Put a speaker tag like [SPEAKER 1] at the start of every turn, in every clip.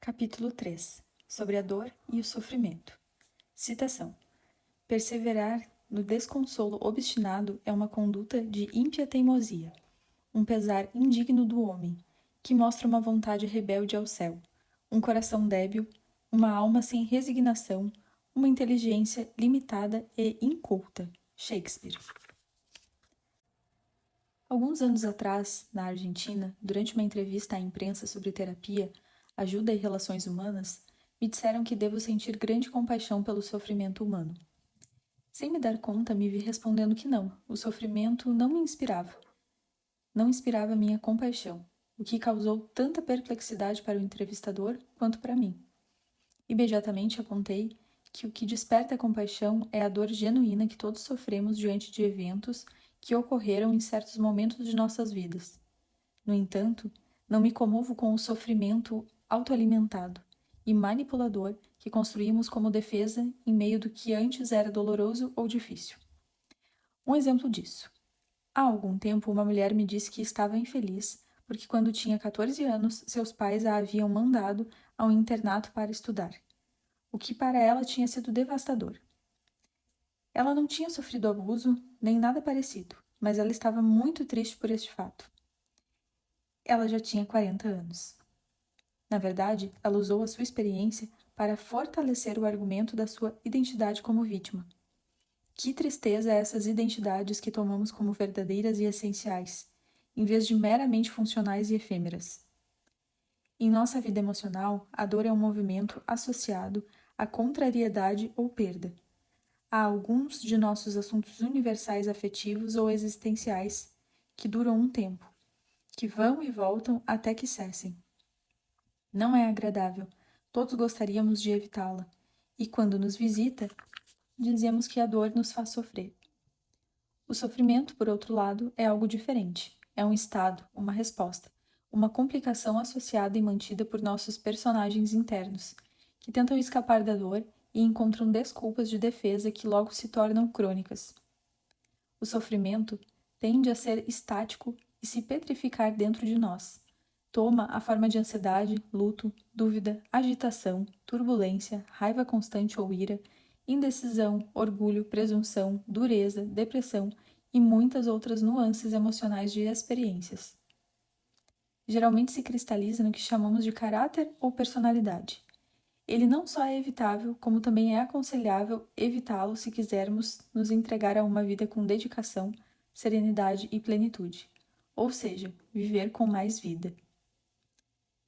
[SPEAKER 1] Capítulo 3. Sobre a dor e o sofrimento. Citação. Perseverar no desconsolo obstinado é uma conduta de ímpia teimosia, um pesar indigno do homem, que mostra uma vontade rebelde ao céu, um coração débil, uma alma sem resignação, uma inteligência limitada e inculta. Shakespeare. Alguns anos atrás, na Argentina, durante uma entrevista à imprensa sobre terapia, ajuda e relações humanas, me disseram que devo sentir grande compaixão pelo sofrimento humano. Sem me dar conta, me vi respondendo que não, o sofrimento não me inspirava. Não inspirava minha compaixão, o que causou tanta perplexidade para o entrevistador quanto para mim. Imediatamente apontei que o que desperta a compaixão é a dor genuína que todos sofremos diante de eventos que ocorreram em certos momentos de nossas vidas. No entanto, não me comovo com o sofrimento autoalimentado e manipulador que construímos como defesa em meio do que antes era doloroso ou difícil. Um exemplo disso. Há algum tempo, uma mulher me disse que estava infeliz porque, quando tinha 14 anos, seus pais a haviam mandado a um internato para estudar, o que para ela tinha sido devastador. Ela não tinha sofrido abuso nem nada parecido, mas ela estava muito triste por este fato. Ela já tinha 40 anos. Na verdade, ela usou a sua experiência para fortalecer o argumento da sua identidade como vítima. Que tristeza essas identidades que tomamos como verdadeiras e essenciais, em vez de meramente funcionais e efêmeras. Em nossa vida emocional, a dor é um movimento associado à contrariedade ou perda. Há alguns de nossos assuntos universais afetivos ou existenciais que duram um tempo, que vão e voltam até que cessem. Não é agradável, todos gostaríamos de evitá-la, e quando nos visita, dizemos que a dor nos faz sofrer. O sofrimento, por outro lado, é algo diferente. É um estado, uma resposta, uma complicação associada e mantida por nossos personagens internos, que tentam escapar da dor e encontram desculpas de defesa que logo se tornam crônicas. O sofrimento tende a ser estático e se petrificar dentro de nós. Toma a forma de ansiedade, luto, dúvida, agitação, turbulência, raiva constante ou ira, indecisão, orgulho, presunção, dureza, depressão e muitas outras nuances emocionais de experiências. Geralmente se cristaliza no que chamamos de caráter ou personalidade. Ele não só é evitável, como também é aconselhável evitá-lo se quisermos nos entregar a uma vida com dedicação, serenidade e plenitude, ou seja, viver com mais vida.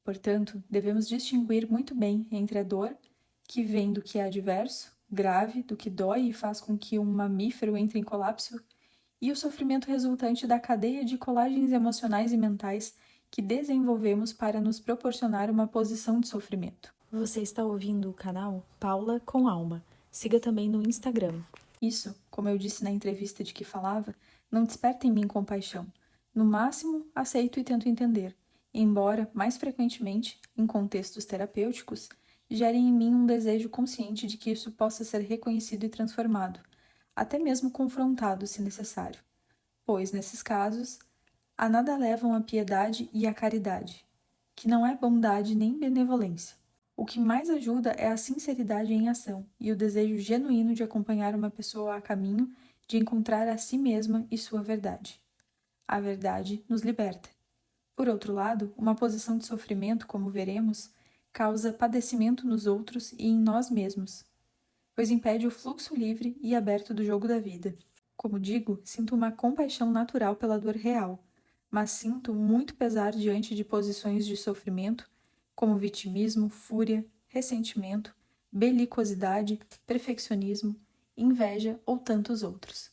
[SPEAKER 1] Portanto, devemos distinguir muito bem entre a dor, que vem do que é adverso, grave, do que dói e faz com que um mamífero entre em colapso, e o sofrimento resultante da cadeia de colagens emocionais e mentais que desenvolvemos para nos proporcionar uma posição de sofrimento.
[SPEAKER 2] Você está ouvindo o canal Paula com Alma. Siga também no Instagram.
[SPEAKER 1] Isso, como eu disse na entrevista de que falava, não desperta em mim compaixão. No máximo, aceito e tento entender, embora, mais frequentemente, em contextos terapêuticos, gerem em mim um desejo consciente de que isso possa ser reconhecido e transformado, até mesmo confrontado, se necessário. Pois, nesses casos, a nada levam a piedade e a caridade, que não é bondade nem benevolência. O que mais ajuda é a sinceridade em ação e o desejo genuíno de acompanhar uma pessoa a caminho de encontrar a si mesma e sua verdade. A verdade nos liberta. Por outro lado, uma posição de sofrimento, como veremos, causa padecimento nos outros e em nós mesmos, pois impede o fluxo livre e aberto do jogo da vida. Como digo, sinto uma compaixão natural pela dor real, mas sinto muito pesar diante de posições de sofrimento, como vitimismo, fúria, ressentimento, belicosidade, perfeccionismo, inveja ou tantos outros.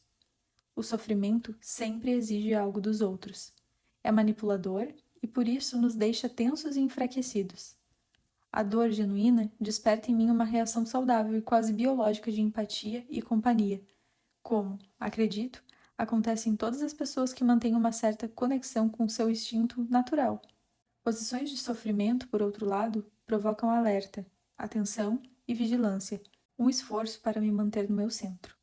[SPEAKER 1] O sofrimento sempre exige algo dos outros. É manipulador e por isso nos deixa tensos e enfraquecidos. A dor genuína desperta em mim uma reação saudável e quase biológica de empatia e companhia, como, acredito, acontece em todas as pessoas que mantêm uma certa conexão com seu instinto natural. Posições de sofrimento, por outro lado, provocam alerta, atenção e vigilância, um esforço para me manter no meu centro.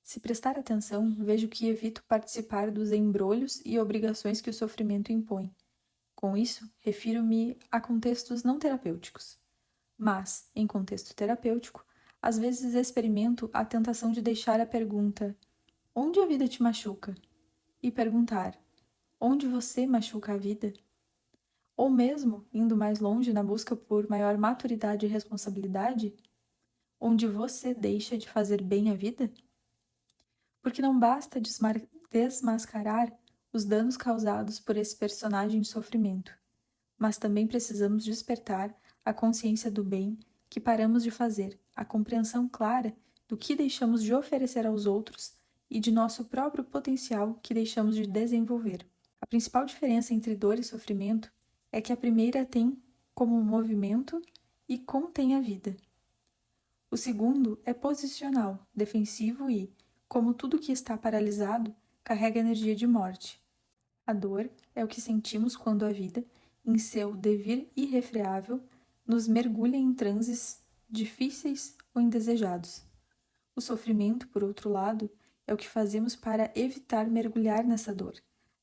[SPEAKER 1] Se prestar atenção, vejo que evito participar dos embrolhos e obrigações que o sofrimento impõe. Com isso, refiro-me a contextos não terapêuticos. Mas, em contexto terapêutico, às vezes experimento a tentação de deixar a pergunta: onde a vida te machuca? E perguntar: onde você machuca a vida? Ou mesmo, indo mais longe na busca por maior maturidade e responsabilidade, onde você deixa de fazer bem a vida? Porque não basta desmascarar os danos causados por esse personagem de sofrimento, mas também precisamos despertar a consciência do bem que paramos de fazer, a compreensão clara do que deixamos de oferecer aos outros e de nosso próprio potencial que deixamos de desenvolver. A principal diferença entre dor e sofrimento é que a primeira tem como um movimento e contém a vida. O segundo é posicional, defensivo e, como tudo que está paralisado, carrega energia de morte. A dor é o que sentimos quando a vida, em seu devir irrefreável, nos mergulha em transes difíceis ou indesejados. O sofrimento, por outro lado, é o que fazemos para evitar mergulhar nessa dor,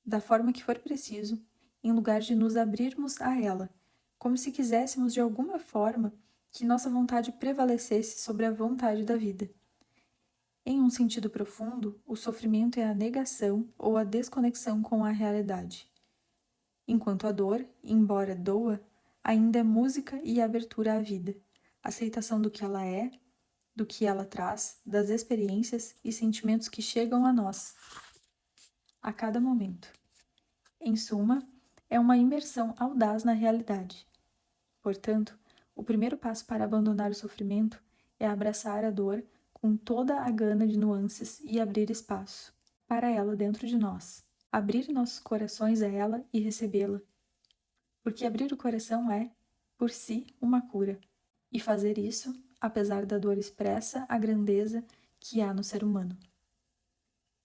[SPEAKER 1] da forma que for preciso, em lugar de nos abrirmos a ela, como se quiséssemos de alguma forma que nossa vontade prevalecesse sobre a vontade da vida. Em um sentido profundo, o sofrimento é a negação ou a desconexão com a realidade. Enquanto a dor, embora doa, ainda é música e abertura à vida, aceitação do que ela é, do que ela traz, das experiências e sentimentos que chegam a nós, a cada momento. Em suma, é uma imersão audaz na realidade. Portanto, o primeiro passo para abandonar o sofrimento é abraçar a dor com toda a gana de nuances e abrir espaço para ela dentro de nós. Abrir nossos corações a ela e recebê-la. Porque abrir o coração é, por si, uma cura. E fazer isso, apesar da dor, expressa a grandeza que há no ser humano.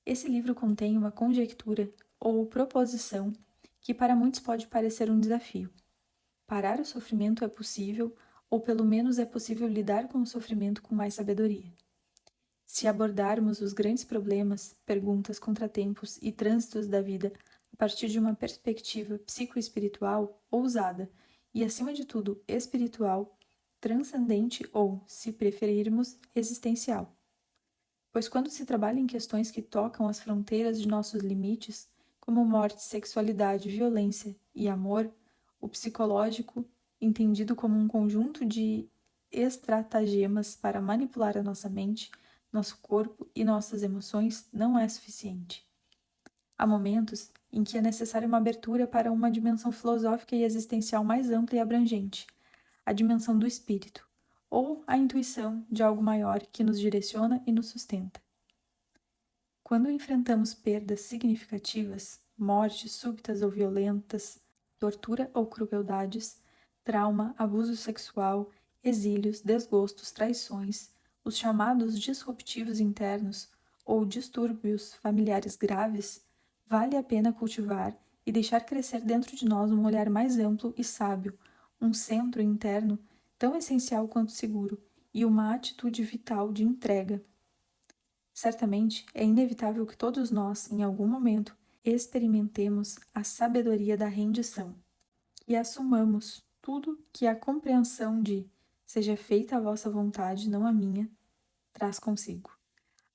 [SPEAKER 1] Esse livro contém uma conjectura ou proposição que para muitos pode parecer um desafio. Parar o sofrimento é possível, ou pelo menos é possível lidar com o sofrimento com mais sabedoria. Se abordarmos os grandes problemas, perguntas, contratempos e trânsitos da vida a partir de uma perspectiva psicoespiritual ousada e, acima de tudo, espiritual, transcendente ou, se preferirmos, existencial. Pois quando se trabalha em questões que tocam as fronteiras de nossos limites, como morte, sexualidade, violência e amor, o psicológico, entendido como um conjunto de estratagemas para manipular a nossa mente, nosso corpo e nossas emoções, não é suficiente. Há momentos em que é necessária uma abertura para uma dimensão filosófica e existencial mais ampla e abrangente, a dimensão do espírito, ou a intuição de algo maior que nos direciona e nos sustenta. Quando enfrentamos perdas significativas, mortes súbitas ou violentas, tortura ou crueldades, trauma, abuso sexual, exílios, desgostos, traições, os chamados disruptivos internos ou distúrbios familiares graves, vale a pena cultivar e deixar crescer dentro de nós um olhar mais amplo e sábio, um centro interno tão essencial quanto seguro e uma atitude vital de entrega. Certamente é inevitável que todos nós, em algum momento, experimentemos a sabedoria da rendição e assumamos tudo que a compreensão de seja feita a vossa vontade, não a minha, traz consigo.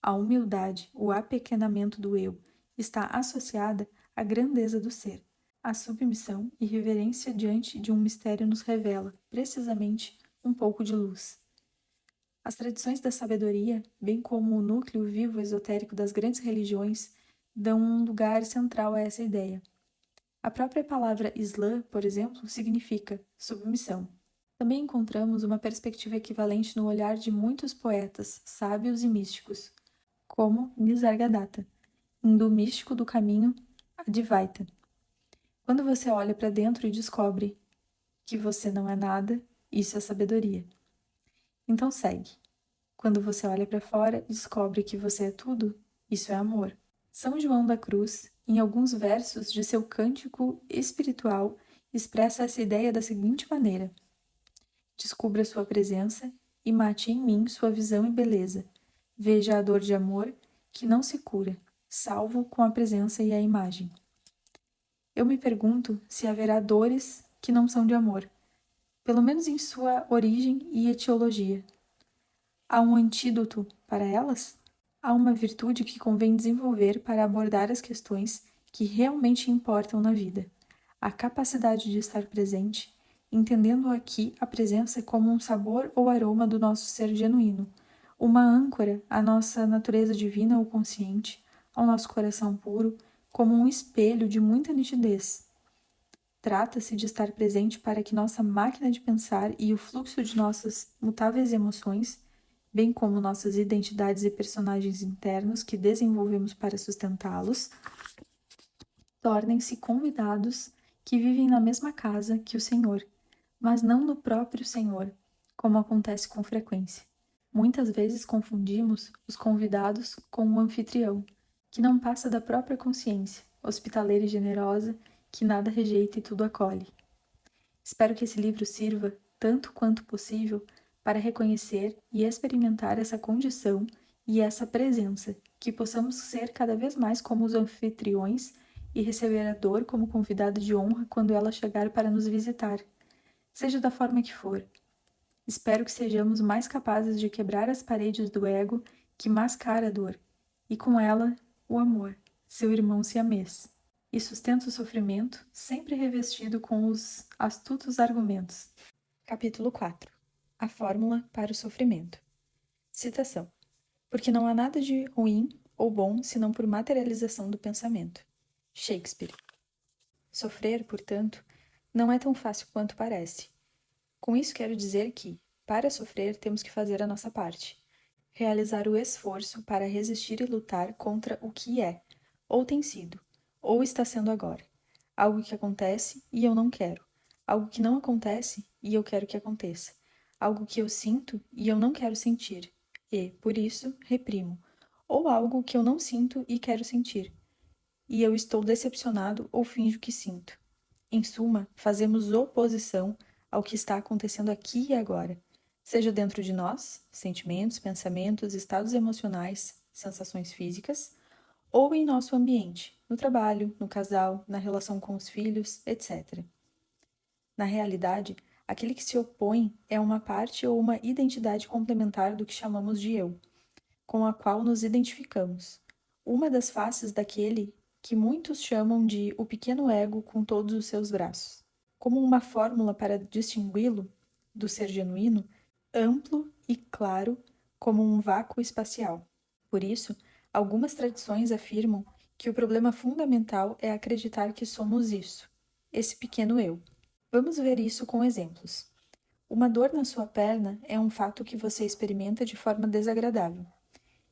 [SPEAKER 1] A humildade, o apequenamento do eu, está associada à grandeza do ser. A submissão e reverência diante de um mistério nos revela, precisamente, um pouco de luz. As tradições da sabedoria, bem como o núcleo vivo esotérico das grandes religiões, dão um lugar central a essa ideia. A própria palavra Islã, por exemplo, significa submissão. Também encontramos uma perspectiva equivalente no olhar de muitos poetas, sábios e místicos, como Nisargadatta, hindu místico do caminho Advaita. Quando você olha para dentro e descobre que você não é nada, isso é sabedoria. Então segue. Quando você olha para fora e descobre que você é tudo, isso é amor. São João da Cruz, em alguns versos de seu cântico espiritual, expressa essa ideia da seguinte maneira: descubra sua presença e mate em mim sua visão e beleza. Veja a dor de amor que não se cura, salvo com a presença e a imagem. Eu me pergunto se haverá dores que não são de amor, pelo menos em sua origem e etiologia. Há um antídoto para elas? Há uma virtude que convém desenvolver para abordar as questões que realmente importam na vida. A capacidade de estar presente, entendendo aqui a presença como um sabor ou aroma do nosso ser genuíno, uma âncora à nossa natureza divina ou consciente, ao nosso coração puro, como um espelho de muita nitidez. Trata-se de estar presente para que nossa máquina de pensar e o fluxo de nossas mutáveis emoções, bem como nossas identidades e personagens internos que desenvolvemos para sustentá-los, tornem-se convidados que vivem na mesma casa que o Senhor, mas não no próprio Senhor, como acontece com frequência. Muitas vezes confundimos os convidados com o anfitrião, que não passa da própria consciência, hospitaleira e generosa, que nada rejeita e tudo acolhe. Espero que esse livro sirva, tanto quanto possível, para reconhecer e experimentar essa condição e essa presença, que possamos ser cada vez mais como os anfitriões e receber a dor como convidada de honra quando ela chegar para nos visitar, seja da forma que for. Espero que sejamos mais capazes de quebrar as paredes do ego que mascara a dor, e com ela, o amor, seu irmão siamês, e sustenta o sofrimento, sempre revestido com os astutos argumentos. Capítulo 4. A fórmula para o sofrimento. Citação. Porque não há nada de ruim ou bom senão por materialização do pensamento. Shakespeare. Sofrer, portanto, não é tão fácil quanto parece. Com isso quero dizer que, para sofrer, temos que fazer a nossa parte. Realizar o esforço para resistir e lutar contra o que é, ou tem sido, ou está sendo agora. Algo que acontece e eu não quero. Algo que não acontece e eu quero que aconteça. Algo que eu sinto e eu não quero sentir. E, por isso, reprimo. Ou algo que eu não sinto e quero sentir. E eu estou decepcionado ou finjo que sinto. Em suma, fazemos oposição ao que está acontecendo aqui e agora, seja dentro de nós, sentimentos, pensamentos, estados emocionais, sensações físicas, ou em nosso ambiente, no trabalho, no casal, na relação com os filhos, etc. Na realidade, aquele que se opõe é uma parte ou uma identidade complementar do que chamamos de eu, com a qual nos identificamos. Uma das faces daquele que muitos chamam de o pequeno ego com todos os seus braços. Como uma fórmula para distingui-lo do ser genuíno, amplo e claro como um vácuo espacial. Por isso, algumas tradições afirmam que o problema fundamental é acreditar que somos isso, esse pequeno eu. Vamos ver isso com exemplos. Uma dor na sua perna é um fato que você experimenta de forma desagradável.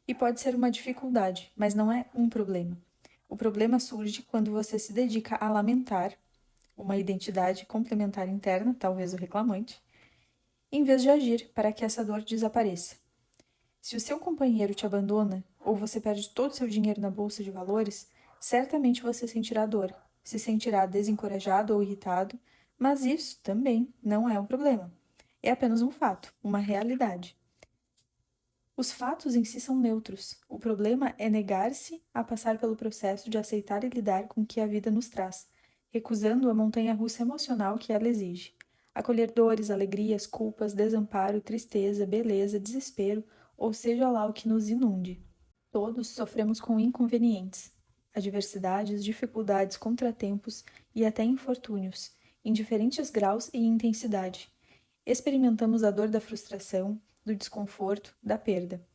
[SPEAKER 1] E pode ser uma dificuldade, mas não é um problema. O problema surge quando você se dedica a lamentar uma identidade complementar interna, talvez o reclamante, em vez de agir para que essa dor desapareça. Se o seu companheiro te abandona ou você perde todo o seu dinheiro na bolsa de valores, certamente você sentirá dor, se sentirá desencorajado ou irritado, mas isso também não é um problema. É apenas um fato, uma realidade. Os fatos em si são neutros. O problema é negar-se a passar pelo processo de aceitar e lidar com o que a vida nos traz, recusando a montanha-russa emocional que ela exige. Acolher dores, alegrias, culpas, desamparo, tristeza, beleza, desespero, ou seja lá o que nos inunde. Todos sofremos com inconvenientes, adversidades, dificuldades, contratempos e até infortúnios, em diferentes graus e intensidade. Experimentamos a dor da frustração, do desconforto, da perda.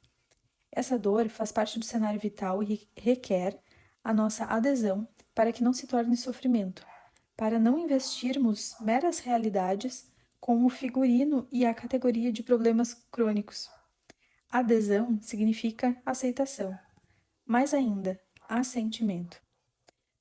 [SPEAKER 1] Essa dor faz parte do cenário vital e requer a nossa adesão para que não se torne sofrimento, para não investirmos meras realidades com o figurino e a categoria de problemas crônicos. Adesão significa aceitação. Mais ainda, assentimento.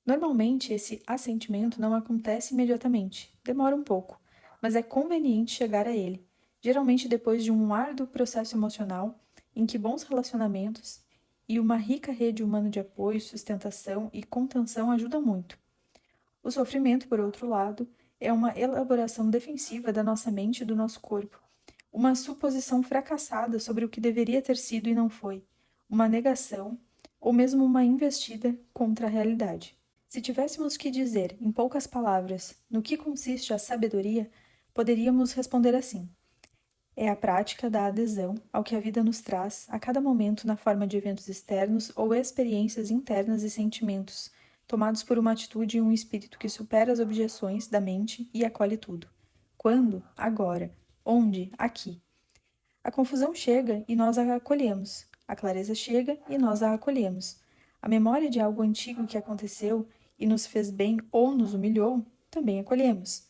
[SPEAKER 1] Normalmente, esse assentimento não acontece imediatamente, demora um pouco, mas é conveniente chegar a ele, geralmente depois de um árduo processo emocional em que bons relacionamentos e uma rica rede humana de apoio, sustentação e contenção ajudam muito. O sofrimento, por outro lado, é uma elaboração defensiva da nossa mente e do nosso corpo, uma suposição fracassada sobre o que deveria ter sido e não foi, uma negação ou mesmo uma investida contra a realidade. Se tivéssemos que dizer, em poucas palavras, no que consiste a sabedoria, poderíamos responder assim: é a prática da adesão ao que a vida nos traz a cada momento na forma de eventos externos ou experiências internas e sentimentos, tomados por uma atitude e um espírito que supera as objeções da mente e acolhe tudo. Quando? Agora. Onde? Aqui. A confusão chega e nós a acolhemos. A clareza chega e nós a acolhemos. A memória de algo antigo que aconteceu e nos fez bem ou nos humilhou, também acolhemos.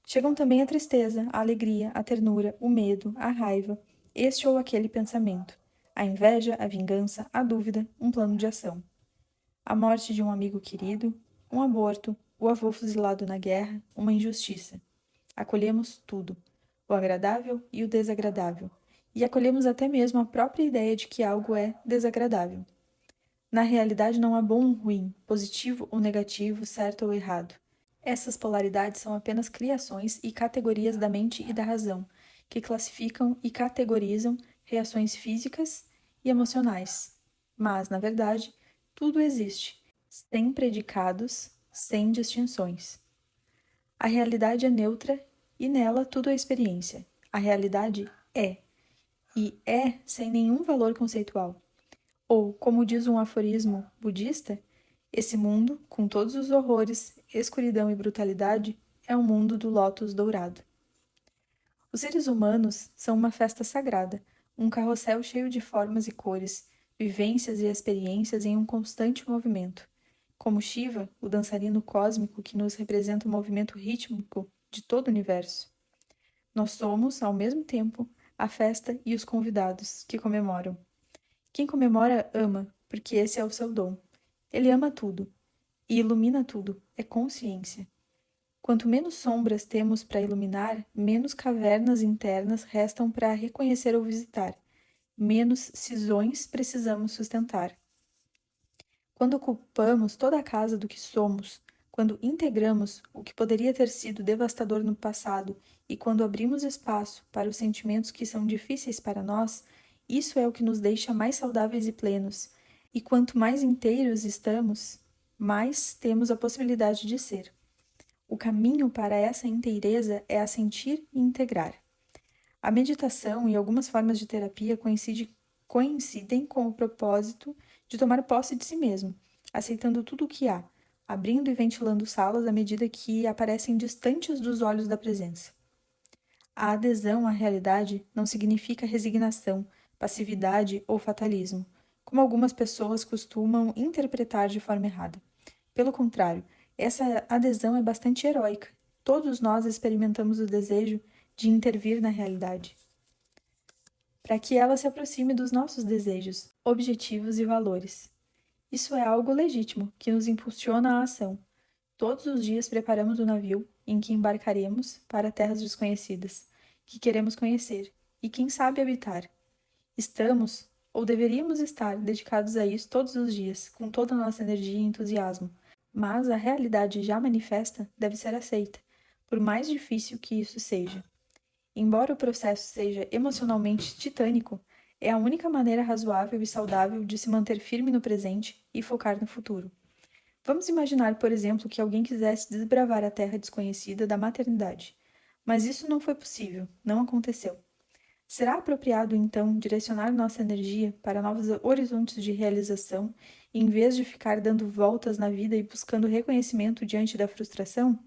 [SPEAKER 1] Chegam também a tristeza, a alegria, a ternura, o medo, a raiva, este ou aquele pensamento, a inveja, a vingança, a dúvida, um plano de ação. A morte de um amigo querido, um aborto, o avô fuzilado na guerra, uma injustiça. Acolhemos tudo, o agradável e o desagradável, e acolhemos até mesmo a própria ideia de que algo é desagradável. Na realidade não há bom ou ruim, positivo ou negativo, certo ou errado. Essas polaridades são apenas criações e categorias da mente e da razão, que classificam e categorizam reações físicas e emocionais. Mas, na verdade, tudo existe, sem predicados, sem distinções. A realidade é neutra e nela tudo é experiência. A realidade é, e é sem nenhum valor conceitual. Ou, como diz um aforismo budista, esse mundo, com todos os horrores, escuridão e brutalidade, é o mundo do lótus dourado. Os seres humanos são uma festa sagrada, um carrossel cheio de formas e cores, vivências e experiências em um constante movimento. Como Shiva, o dançarino cósmico que nos representa o movimento rítmico de todo o universo. Nós somos, ao mesmo tempo, a festa e os convidados que comemoram. Quem comemora ama, porque esse é o seu dom. Ele ama tudo e ilumina tudo, é consciência. Quanto menos sombras temos para iluminar, menos cavernas internas restam para reconhecer ou visitar, menos cisões precisamos sustentar. Quando ocupamos toda a casa do que somos, quando integramos o que poderia ter sido devastador no passado e quando abrimos espaço para os sentimentos que são difíceis para nós, isso é o que nos deixa mais saudáveis e plenos. E quanto mais inteiros estamos, mais temos a possibilidade de ser. O caminho para essa inteireza é assentir e integrar. A meditação e algumas formas de terapia coincidem com o propósito de tomar posse de si mesmo, aceitando tudo o que há, abrindo e ventilando salas à medida que aparecem distantes dos olhos da presença. A adesão à realidade não significa resignação, passividade ou fatalismo, como algumas pessoas costumam interpretar de forma errada. Pelo contrário, essa adesão é bastante heróica. Todos nós experimentamos o desejo de intervir na realidade, para que ela se aproxime dos nossos desejos, objetivos e valores. Isso é algo legítimo, que nos impulsiona à ação. Todos os dias preparamos o navio em que embarcaremos para terras desconhecidas, que queremos conhecer e, quem sabe, habitar. Estamos, ou deveríamos estar, dedicados a isso todos os dias, com toda a nossa energia e entusiasmo. Mas a realidade já manifesta deve ser aceita, por mais difícil que isso seja. Embora o processo seja emocionalmente titânico, é a única maneira razoável e saudável de se manter firme no presente e focar no futuro. Vamos imaginar, por exemplo, que alguém quisesse desbravar a terra desconhecida da maternidade. Mas isso não foi possível, não aconteceu. Será apropriado, então, direcionar nossa energia para novos horizontes de realização, em vez de ficar dando voltas na vida e buscando reconhecimento diante da frustração?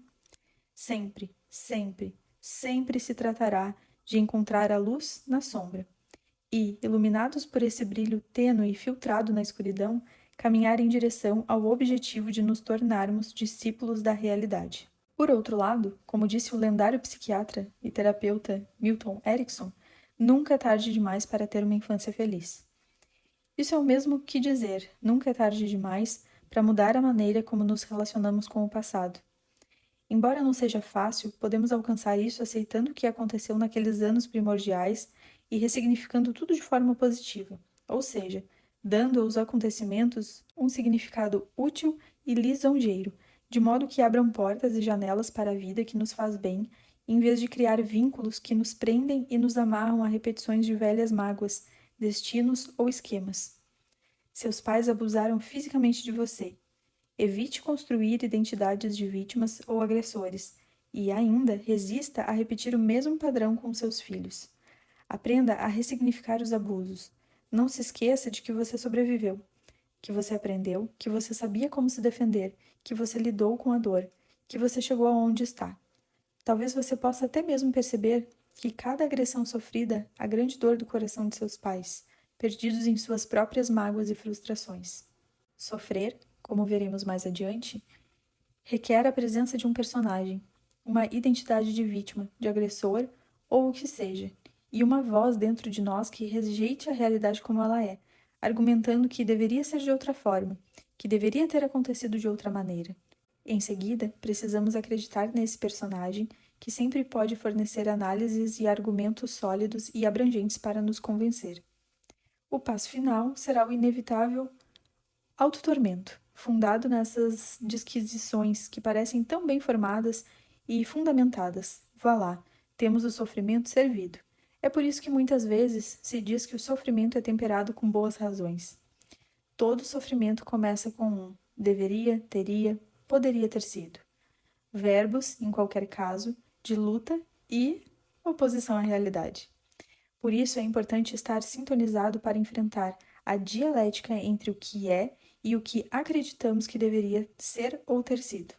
[SPEAKER 1] Sempre, sempre, sempre se tratará de encontrar a luz na sombra e, iluminados por esse brilho tênue e filtrado na escuridão, caminhar em direção ao objetivo de nos tornarmos discípulos da realidade. Por outro lado, como disse o lendário psiquiatra e terapeuta Milton Erickson, nunca é tarde demais para ter uma infância feliz. Isso é o mesmo que dizer, nunca é tarde demais para mudar a maneira como nos relacionamos com o passado. Embora não seja fácil, podemos alcançar isso aceitando o que aconteceu naqueles anos primordiais e ressignificando tudo de forma positiva, ou seja, dando aos acontecimentos um significado útil e lisonjeiro, de modo que abram portas e janelas para a vida que nos faz bem, em vez de criar vínculos que nos prendem e nos amarram a repetições de velhas mágoas, destinos ou esquemas. Seus pais abusaram fisicamente de você. Evite construir identidades de vítimas ou agressores e ainda resista a repetir o mesmo padrão com seus filhos. Aprenda a ressignificar os abusos. Não se esqueça de que você sobreviveu, que você aprendeu, que você sabia como se defender, que você lidou com a dor, que você chegou aonde está. Talvez você possa até mesmo perceber que cada agressão sofrida, a grande dor do coração de seus pais, perdidos em suas próprias mágoas e frustrações. Sofrer, como veremos mais adiante, requer a presença de um personagem, uma identidade de vítima, de agressor ou o que seja, e uma voz dentro de nós que rejeite a realidade como ela é, argumentando que deveria ser de outra forma, que deveria ter acontecido de outra maneira. Em seguida, precisamos acreditar nesse personagem que sempre pode fornecer análises e argumentos sólidos e abrangentes para nos convencer. O passo final será o inevitável autotormento, fundado nessas disquisições que parecem tão bem formadas e fundamentadas. Vá lá, temos o sofrimento servido. É por isso que muitas vezes se diz que o sofrimento é temperado com boas razões. Todo sofrimento começa com um deveria, teria, poderia ter sido. Verbos, em qualquer caso, de luta e oposição à realidade. Por isso é importante estar sintonizado para enfrentar a dialética entre o que é e o que acreditamos que deveria ser ou ter sido.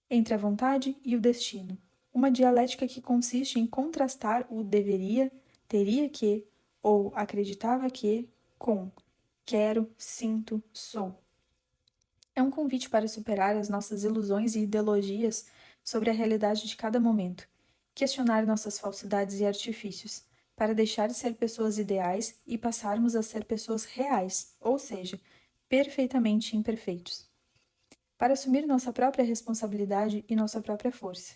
[SPEAKER 1] Entre a vontade e o destino. Uma dialética que consiste em contrastar o deveria, teria que ou acreditava que com quero, sinto, sou. É um convite para superar as nossas ilusões e ideologias sobre a realidade de cada momento, questionar nossas falsidades e artifícios, para deixar de ser pessoas ideais e passarmos a ser pessoas reais, ou seja, perfeitamente imperfeitos. Para assumir nossa própria responsabilidade e nossa própria força.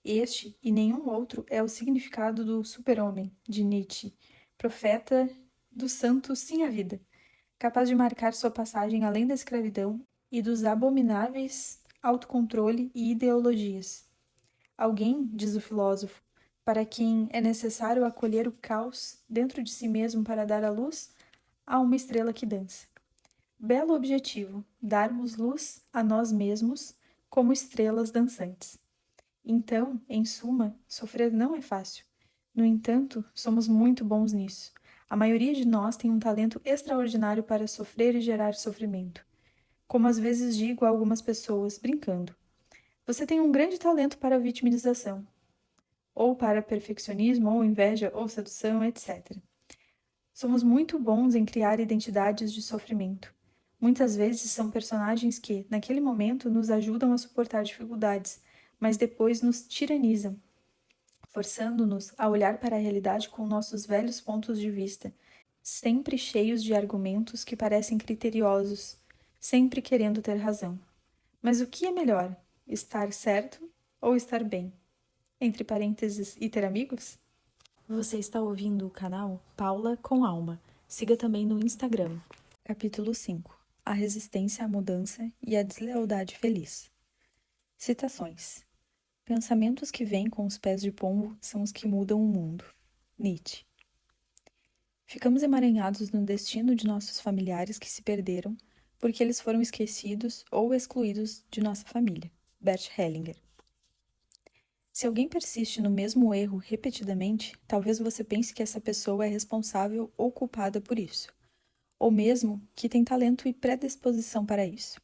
[SPEAKER 1] Este e nenhum outro é o significado do super-homem, de Nietzsche, profeta do santo sim à vida, capaz de marcar sua passagem além da escravidão e dos abomináveis autocontrole e ideologias. Alguém, diz o filósofo, para quem é necessário acolher o caos dentro de si mesmo para dar à luz, há uma estrela que dança. Belo objetivo, darmos luz a nós mesmos como estrelas dançantes. Então, em suma, sofrer não é fácil. No entanto, somos muito bons nisso. A maioria de nós tem um talento extraordinário para sofrer e gerar sofrimento. Como às vezes digo a algumas pessoas, brincando, você tem um grande talento para a vitimização, ou para perfeccionismo, ou inveja, ou sedução, etc. Somos muito bons em criar identidades de sofrimento. Muitas vezes são personagens que, naquele momento, nos ajudam a suportar dificuldades, mas depois nos tiranizam, forçando-nos a olhar para a realidade com nossos velhos pontos de vista, sempre cheios de argumentos que parecem criteriosos, sempre querendo ter razão. Mas o que é melhor, estar certo ou estar bem? Entre parênteses, e ter amigos?
[SPEAKER 2] Você está ouvindo o canal Paula com Alma. Siga também no Instagram.
[SPEAKER 1] Capítulo 5. A resistência à mudança e a deslealdade feliz. Citações. Pensamentos que vêm com os pés de pombo são os que mudam o mundo. Nietzsche. Ficamos emaranhados no destino de nossos familiares que se perderam porque eles foram esquecidos ou excluídos de nossa família. Bert Hellinger. Se alguém persiste no mesmo erro repetidamente, talvez você pense que essa pessoa é responsável ou culpada por isso, ou mesmo que tem talento e predisposição para isso.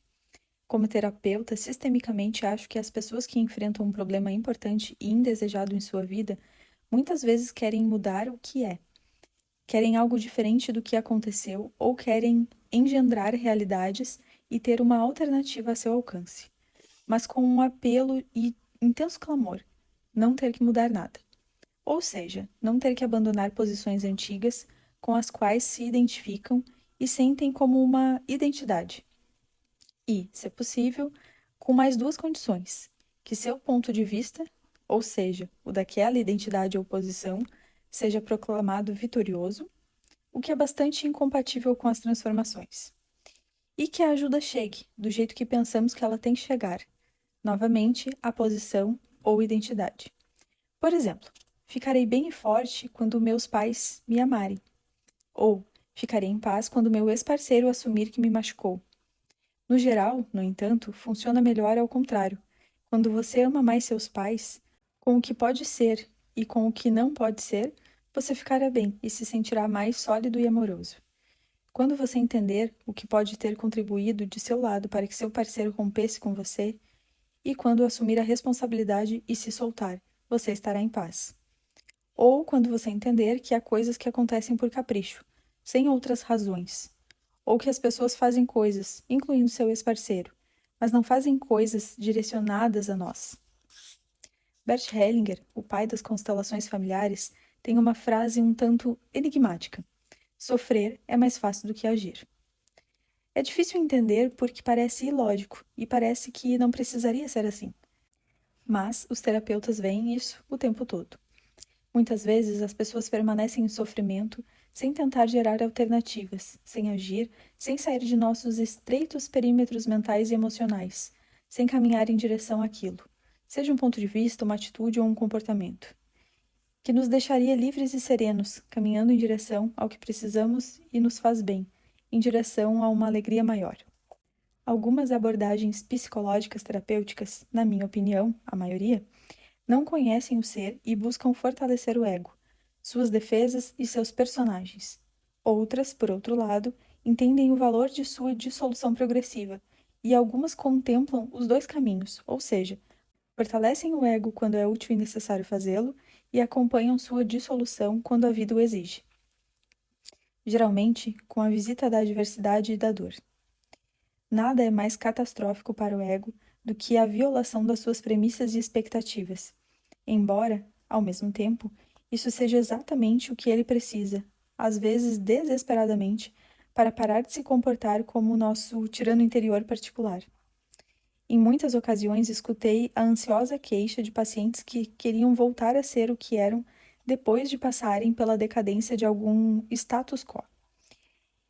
[SPEAKER 1] Como terapeuta, sistemicamente acho que as pessoas que enfrentam um problema importante e indesejado em sua vida muitas vezes querem mudar o que é. Querem algo diferente do que aconteceu ou querem engendrar realidades e ter uma alternativa a seu alcance, mas com um apelo e intenso clamor, não ter que mudar nada. Ou seja, não ter que abandonar posições antigas com as quais se identificam e sentem como uma identidade. E, se possível, com mais duas condições: que seu ponto de vista, ou seja, o daquela identidade ou posição, seja proclamado vitorioso, o que é bastante incompatível com as transformações. E que a ajuda chegue, do jeito que pensamos que ela tem que chegar, novamente, a posição ou identidade. Por exemplo, ficarei bem e forte quando meus pais me amarem. Ou ficarei em paz quando meu ex-parceiro assumir que me machucou. No geral, no entanto, funciona melhor ao contrário. Quando você ama mais seus pais, com o que pode ser e com o que não pode ser, você ficará bem e se sentirá mais sólido e amoroso. Quando você entender o que pode ter contribuído de seu lado para que seu parceiro rompesse com você, e quando assumir a responsabilidade e se soltar, você estará em paz. Ou quando você entender que há coisas que acontecem por capricho, sem outras razões, ou que as pessoas fazem coisas, incluindo seu ex-parceiro, mas não fazem coisas direcionadas a nós. Bert Hellinger, o pai das constelações familiares, tem uma frase um tanto enigmática: sofrer é mais fácil do que agir. É difícil entender porque parece ilógico e parece que não precisaria ser assim. Mas os terapeutas veem isso o tempo todo. Muitas vezes as pessoas permanecem em sofrimento sem tentar gerar alternativas, sem agir, sem sair de nossos estreitos perímetros mentais e emocionais, sem caminhar em direção àquilo, seja um ponto de vista, uma atitude ou um comportamento, que nos deixaria livres e serenos, caminhando em direção ao que precisamos e nos faz bem, em direção a uma alegria maior. Algumas abordagens psicológicas terapêuticas, na minha opinião, a maioria, não conhecem o ser e buscam fortalecer o ego, suas defesas e seus personagens. Outras, por outro lado, entendem o valor de sua dissolução progressiva, e algumas contemplam os dois caminhos, ou seja, fortalecem o ego quando é útil e necessário fazê-lo e acompanham sua dissolução quando a vida o exige. Geralmente, com a visita da adversidade e da dor. Nada é mais catastrófico para o ego do que a violação das suas premissas e expectativas, embora, ao mesmo tempo, isso seja exatamente o que ele precisa, às vezes desesperadamente, para parar de se comportar como o nosso tirano interior particular. Em muitas ocasiões escutei a ansiosa queixa de pacientes que queriam voltar a ser o que eram depois de passarem pela decadência de algum status quo,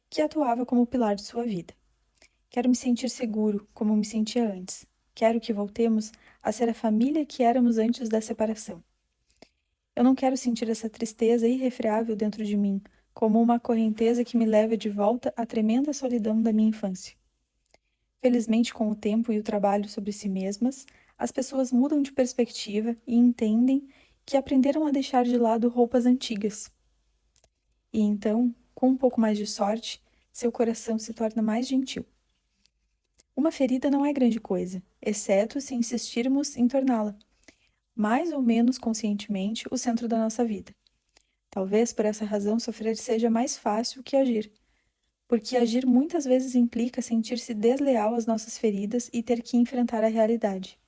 [SPEAKER 1] que atuava como pilar de sua vida. Quero me sentir seguro, como me sentia antes. Quero que voltemos a ser a família que éramos antes da separação. Eu não quero sentir essa tristeza irrefreável dentro de mim, como uma correnteza que me leva de volta à tremenda solidão da minha infância. Felizmente, com o tempo e o trabalho sobre si mesmas, as pessoas mudam de perspectiva e entendem que aprenderam a deixar de lado roupas antigas. E então, com um pouco mais de sorte, seu coração se torna mais gentil. Uma ferida não é grande coisa, exceto se insistirmos em torná-la, mais ou menos conscientemente, o centro da nossa vida. Talvez por essa razão sofrer seja mais fácil que agir, porque agir muitas vezes implica sentir-se desleal às nossas feridas e ter que enfrentar a realidade.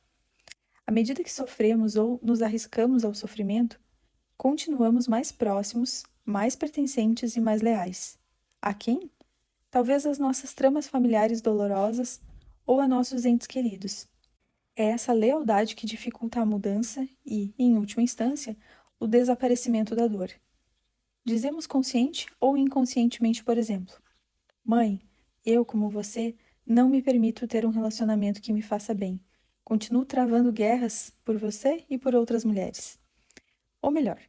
[SPEAKER 1] À medida que sofremos ou nos arriscamos ao sofrimento, continuamos mais próximos, mais pertencentes e mais leais. A quem? Talvez às nossas tramas familiares dolorosas ou a nossos entes queridos. É essa lealdade que dificulta a mudança e, em última instância, o desaparecimento da dor. Dizemos consciente ou inconscientemente, por exemplo: mãe, eu, como você, não me permito ter um relacionamento que me faça bem. Continuo travando guerras por você e por outras mulheres. Ou melhor,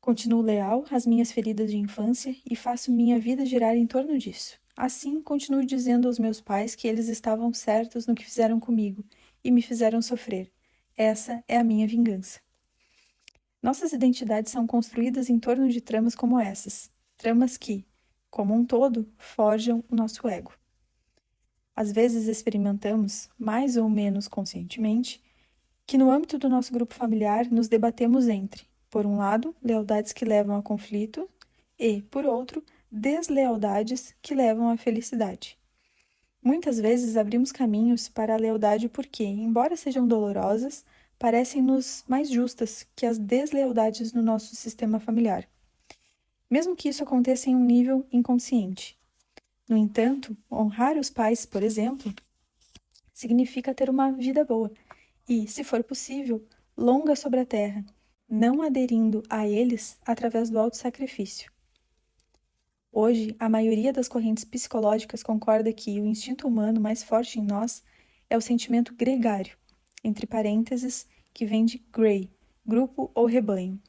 [SPEAKER 1] continuo leal às minhas feridas de infância e faço minha vida girar em torno disso. Assim, continuo dizendo aos meus pais que eles estavam certos no que fizeram comigo e me fizeram sofrer. Essa é a minha vingança. Nossas identidades são construídas em torno de tramas como essas, tramas que, como um todo, forjam o nosso ego. Às vezes experimentamos, mais ou menos conscientemente, que no âmbito do nosso grupo familiar nos debatemos entre, por um lado, lealdades que levam a conflito e, por outro, deslealdades que levam à felicidade. Muitas vezes abrimos caminhos para a lealdade porque, embora sejam dolorosas, parecem-nos mais justas que as deslealdades no nosso sistema familiar, mesmo que isso aconteça em um nível inconsciente. No entanto, honrar os pais, por exemplo, significa ter uma vida boa e, se for possível, longa sobre a terra, não aderindo a eles através do autossacrifício. Hoje, a maioria das correntes psicológicas concorda que o instinto humano mais forte em nós é o sentimento gregário, entre parênteses, que vem de grey, grupo ou rebanho.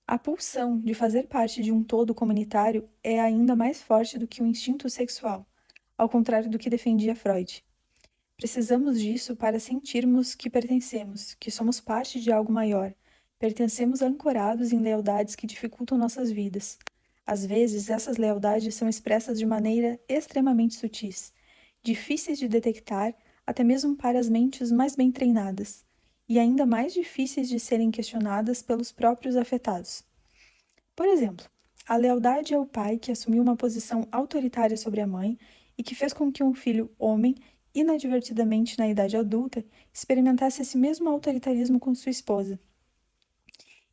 [SPEAKER 1] A pulsão de fazer parte de um todo comunitário é ainda mais forte do que o instinto sexual, ao contrário do que defendia Freud. Precisamos disso para sentirmos que pertencemos, que somos parte de algo maior. Pertencemos ancorados em lealdades que dificultam nossas vidas. Às vezes, essas lealdades são expressas de maneira extremamente sutis, difíceis de detectar até mesmo para as mentes mais bem treinadas, e ainda mais difíceis de serem questionadas pelos próprios afetados. Por exemplo, a lealdade ao pai que assumiu uma posição autoritária sobre a mãe e que fez com que um filho homem, inadvertidamente na idade adulta, experimentasse esse mesmo autoritarismo com sua esposa.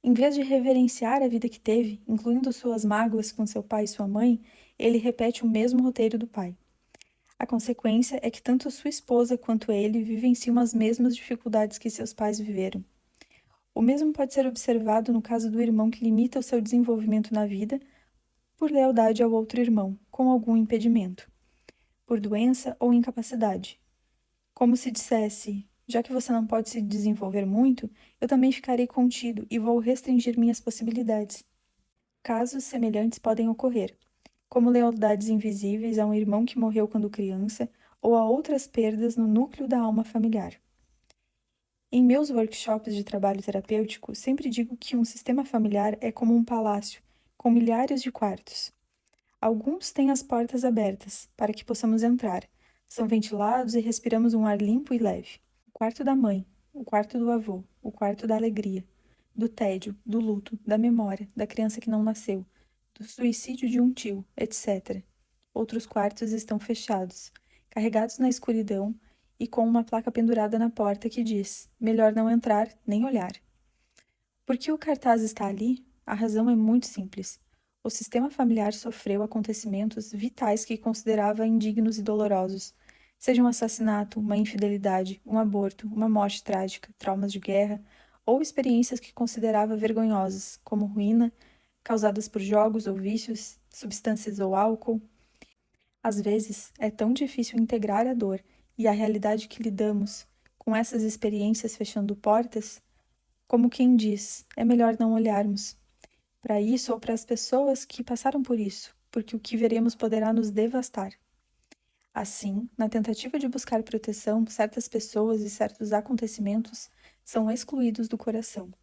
[SPEAKER 1] Em vez de reverenciar a vida que teve, incluindo suas mágoas com seu pai e sua mãe, ele repete o mesmo roteiro do pai. A consequência é que tanto sua esposa quanto ele vivenciam as mesmas dificuldades que seus pais viveram. O mesmo pode ser observado no caso do irmão que limita o seu desenvolvimento na vida por lealdade ao outro irmão, com algum impedimento, por doença ou incapacidade. Como se dissesse, já que você não pode se desenvolver muito, eu também ficarei contido e vou restringir minhas possibilidades. Casos semelhantes podem ocorrer, como lealdades invisíveis a um irmão que morreu quando criança ou a outras perdas no núcleo da alma familiar. Em meus workshops de trabalho terapêutico, sempre digo que um sistema familiar é como um palácio, com milhares de quartos. Alguns têm as portas abertas, para que possamos entrar. São ventilados e respiramos um ar limpo e leve. O quarto da mãe, o quarto do avô, o quarto da alegria, do tédio, do luto, da memória, da criança que não nasceu, do suicídio de um tio, etc. Outros quartos estão fechados, carregados na escuridão e com uma placa pendurada na porta que diz: melhor não entrar nem olhar. Por que o cartaz está ali? A razão é muito simples. O sistema familiar sofreu acontecimentos vitais que considerava indignos e dolorosos, seja um assassinato, uma infidelidade, um aborto, uma morte trágica, traumas de guerra, ou experiências que considerava vergonhosas, como ruína, causadas por jogos ou vícios, substâncias ou álcool. Às vezes, é tão difícil integrar a dor e a realidade que lidamos com essas experiências fechando portas, como quem diz, é melhor não olharmos para isso ou para as pessoas que passaram por isso, porque o que veremos poderá nos devastar. Assim, na tentativa de buscar proteção, certas pessoas e certos acontecimentos são excluídos do coração.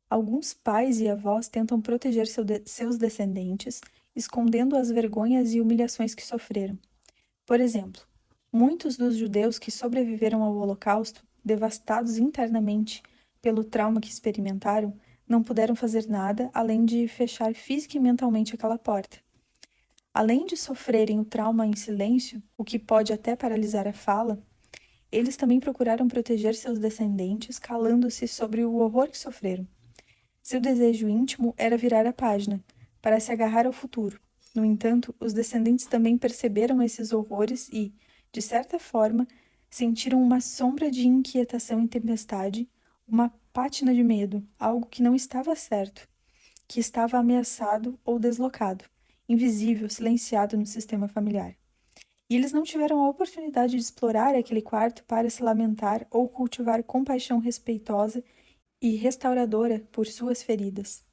[SPEAKER 1] Alguns pais e avós tentam proteger seus descendentes, escondendo as vergonhas e humilhações que sofreram. Por exemplo, muitos dos judeus que sobreviveram ao Holocausto, devastados internamente pelo trauma que experimentaram, não puderam fazer nada além de fechar física e mentalmente aquela porta. Além de sofrerem o trauma em silêncio, o que pode até paralisar a fala, eles também procuraram proteger seus descendentes, calando-se sobre o horror que sofreram. Seu desejo íntimo era virar a página, para se agarrar ao futuro. No entanto, os descendentes também perceberam esses horrores e, de certa forma, sentiram uma sombra de inquietação e tempestade, uma pátina de medo, algo que não estava certo, que estava ameaçado ou deslocado, invisível, silenciado no sistema familiar. E eles não tiveram a oportunidade de explorar aquele quarto para se lamentar ou cultivar compaixão respeitosa e restauradora por suas feridas.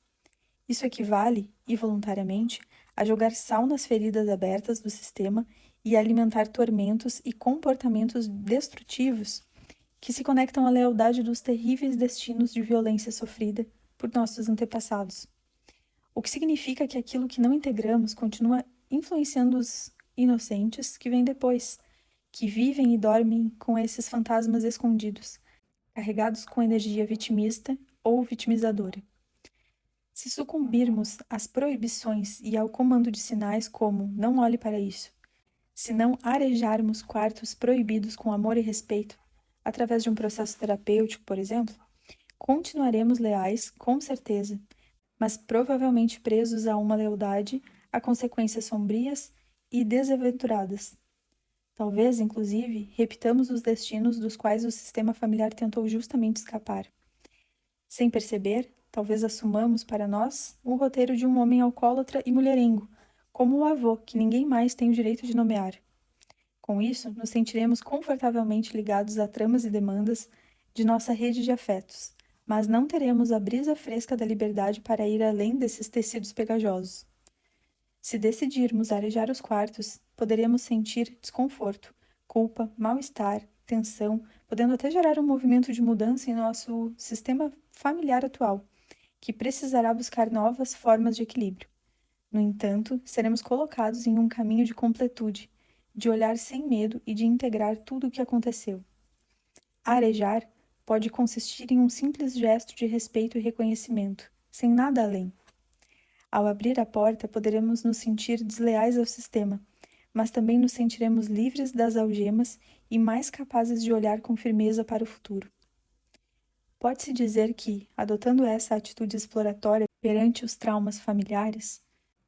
[SPEAKER 1] Isso equivale, involuntariamente, a jogar sal nas feridas abertas do sistema e alimentar tormentos e comportamentos destrutivos que se conectam à lealdade dos terríveis destinos de violência sofrida por nossos antepassados. O que significa que aquilo que não integramos continua influenciando os inocentes que vêm depois, que vivem e dormem com esses fantasmas escondidos, carregados com energia vitimista ou vitimizadora. Se sucumbirmos às proibições e ao comando de sinais como não olhe para isso, se não arejarmos quartos proibidos com amor e respeito, através de um processo terapêutico, por exemplo, continuaremos leais, com certeza, mas provavelmente presos a uma lealdade a consequências sombrias e desaventuradas. Talvez, inclusive, repitamos os destinos dos quais o sistema familiar tentou justamente escapar. Sem perceber, talvez assumamos para nós o roteiro de um homem alcoólatra e mulherengo, como o avô, que ninguém mais tem o direito de nomear. Com isso, nos sentiremos confortavelmente ligados a tramas e demandas de nossa rede de afetos, mas não teremos a brisa fresca da liberdade para ir além desses tecidos pegajosos. Se decidirmos arejar os quartos, poderíamos sentir desconforto, culpa, mal-estar, tensão, podendo até gerar um movimento de mudança em nosso sistema familiar atual, que precisará buscar novas formas de equilíbrio. No entanto, seremos colocados em um caminho de completude, de olhar sem medo e de integrar tudo o que aconteceu. Arejar pode consistir em um simples gesto de respeito e reconhecimento, sem nada além. Ao abrir a porta, poderemos nos sentir desleais ao sistema, mas também nos sentiremos livres das algemas e mais capazes de olhar com firmeza para o futuro. Pode-se dizer que, adotando essa atitude exploratória perante os traumas familiares,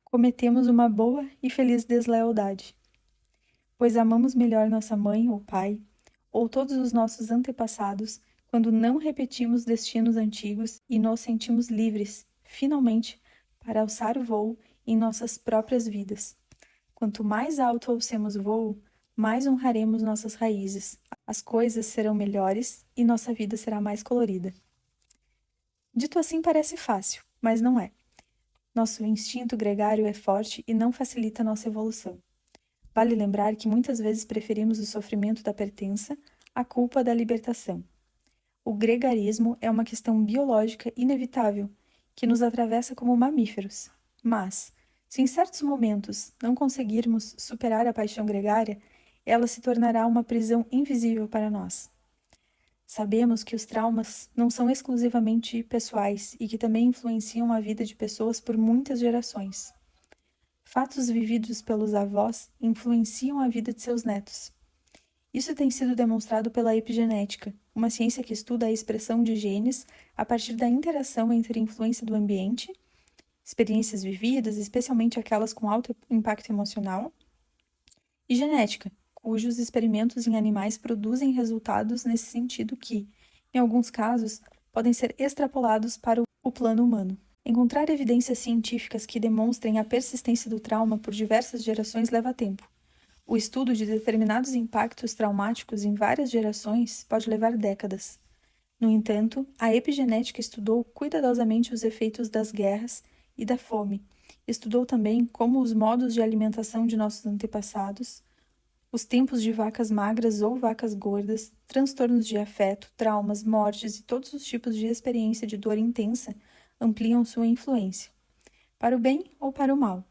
[SPEAKER 1] cometemos uma boa e feliz deslealdade, pois amamos melhor nossa mãe ou pai, ou todos os nossos antepassados, quando não repetimos destinos antigos e nos sentimos livres, finalmente, para alçar o voo em nossas próprias vidas. Quanto mais alto alcemos o voo, mais honraremos nossas raízes, as coisas serão melhores e nossa vida será mais colorida. Dito assim parece fácil, mas não é. Nosso instinto gregário é forte e não facilita nossa evolução. Vale lembrar que muitas vezes preferimos o sofrimento da pertença à culpa da libertação. O gregarismo é uma questão biológica inevitável, que nos atravessa como mamíferos. Mas, se em certos momentos não conseguirmos superar a paixão gregária, ela se tornará uma prisão invisível para nós. Sabemos que os traumas não são exclusivamente pessoais e que também influenciam a vida de pessoas por muitas gerações. Fatos vividos pelos avós influenciam a vida de seus netos. Isso tem sido demonstrado pela epigenética, uma ciência que estuda a expressão de genes a partir da interação entre a influência do ambiente, experiências vividas, especialmente aquelas com alto impacto emocional, e genética, cujos experimentos em animais produzem resultados nesse sentido que, em alguns casos, podem ser extrapolados para o plano humano. Encontrar evidências científicas que demonstrem a persistência do trauma por diversas gerações leva tempo. O estudo de determinados impactos traumáticos em várias gerações pode levar décadas. No entanto, a epigenética estudou cuidadosamente os efeitos das guerras e da fome. Estudou também como os modos de alimentação de nossos antepassados, os tempos de vacas magras ou vacas gordas, transtornos de afeto, traumas, mortes e todos os tipos de experiência de dor intensa ampliam sua influência, para o bem ou para o mal,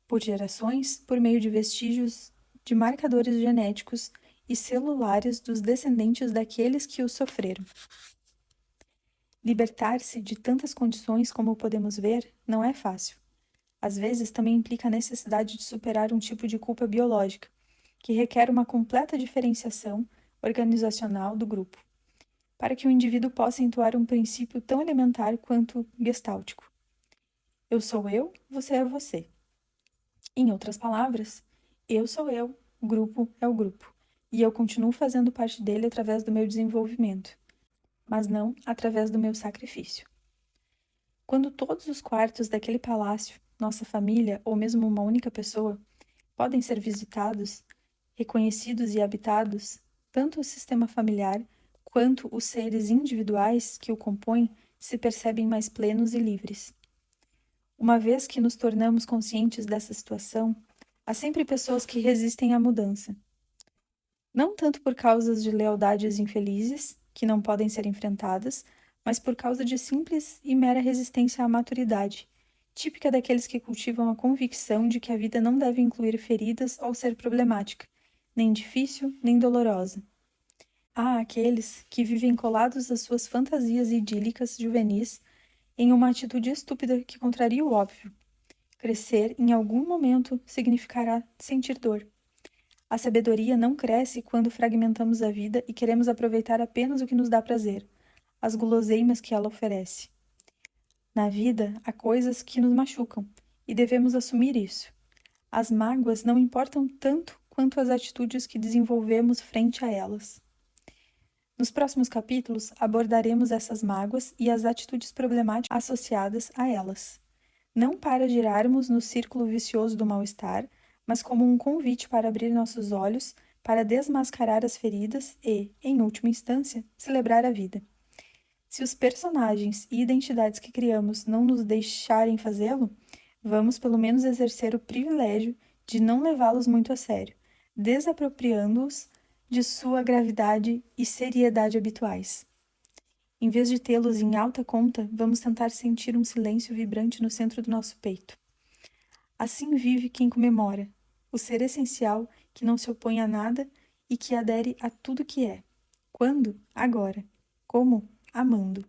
[SPEAKER 1] por gerações, por meio de vestígios de marcadores genéticos e celulares dos descendentes daqueles que os sofreram. Libertar-se de tantas condições como podemos ver não é fácil. Às vezes também implica a necessidade de superar um tipo de culpa biológica, que requer uma completa diferenciação organizacional do grupo, para que o indivíduo possa entoar um princípio tão elementar quanto gestáltico. Eu sou eu, você é você. Em outras palavras, eu sou eu, o grupo é o grupo, e eu continuo fazendo parte dele através do meu desenvolvimento, mas não através do meu sacrifício. Quando todos os quartos daquele palácio, nossa família ou mesmo uma única pessoa, podem ser visitados, reconhecidos e habitados, tanto o sistema familiar quanto os seres individuais que o compõem se percebem mais plenos e livres. Uma vez que nos tornamos conscientes dessa situação, há sempre pessoas que resistem à mudança. Não tanto por causas de lealdades infelizes, que não podem ser enfrentadas, mas por causa de simples e mera resistência à maturidade, típica daqueles que cultivam a convicção de que a vida não deve incluir feridas ou ser problemática, nem difícil, nem dolorosa. Há aqueles que vivem colados às suas fantasias idílicas juvenis em uma atitude estúpida que contraria o óbvio. Crescer, em algum momento, significará sentir dor. A sabedoria não cresce quando fragmentamos a vida e queremos aproveitar apenas o que nos dá prazer, as guloseimas que ela oferece. Na vida, há coisas que nos machucam, e devemos assumir isso. As mágoas não importam tanto quanto as atitudes que desenvolvemos frente a elas. Nos próximos capítulos, abordaremos essas mágoas e as atitudes problemáticas associadas a elas. Não para girarmos no círculo vicioso do mal-estar, mas como um convite para abrir nossos olhos, para desmascarar as feridas e, em última instância, celebrar a vida. Se os personagens e identidades que criamos não nos deixarem fazê-lo, vamos pelo menos exercer o privilégio de não levá-los muito a sério, desapropriando-os de sua gravidade e seriedade habituais. Em vez de tê-los em alta conta, vamos tentar sentir um silêncio vibrante no centro do nosso peito. Assim vive quem comemora, o ser essencial que não se opõe a nada e que adere a tudo que é. Quando? Agora. Como? Amando.